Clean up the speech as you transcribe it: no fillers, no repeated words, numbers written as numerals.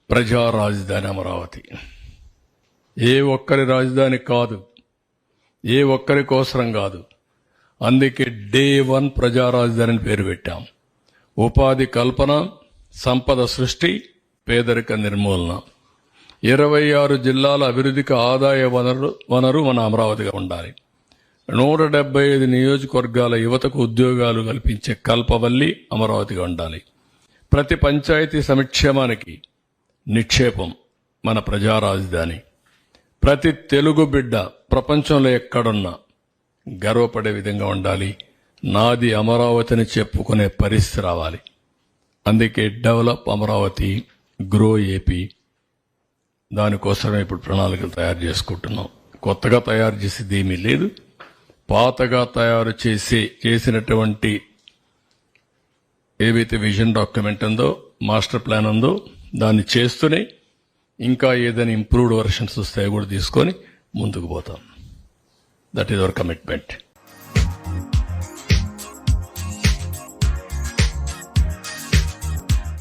ప్రజా రాజధాని అమరావతి ఏ ఒక్కరి రాజధాని కాదు, ఏ ఒక్కరి కోసరం కాదు. అందుకే డే 1 ప్రజా రాజధాని అని పేరు పెట్టాం. ఉపాధి కల్పన, సంపద సృష్టి, పేదరిక నిర్మూలన, 26 జిల్లాల అభివృద్ధికి ఆదాయ వనరు మన అమరావతిగా ఉండాలి. 175 నియోజకవర్గాల యువతకు ఉద్యోగాలు కల్పించే కల్పవల్లి అమరావతిగా ఉండాలి. ప్రతి పంచాయతీ సంక్షేమానికి నిక్షేపం మన ప్రజా రాజధాని. ప్రతి తెలుగు బిడ్డ ప్రపంచంలో ఎక్కడున్నా గర్వపడే విధంగా ఉండాలి. నాది అమరావతిని చెప్పుకునే పరిస్థితి రావాలి. అందుకే డెవలప్ అమరావతి, గ్రో ఏపీ, దానికోసమే ఇప్పుడు ప్రణాళికలు తయారు చేసుకుంటున్నాం. కొత్తగా తయారు చేసేది ఏమీ లేదు. పాతగా తయారు చేసినటువంటి ఏవైతే విజన్ డాక్యుమెంట్ ఉందో, మాస్టర్ ప్లాన్ ఉందో, దాన్ని చేస్తూనే ఇంకా ఏదైనా ఇంప్రూవ్డ్ వర్షన్స్ వస్తాయో కూడా తీసుకొని ముందుకు పోతాం. That is our commitment.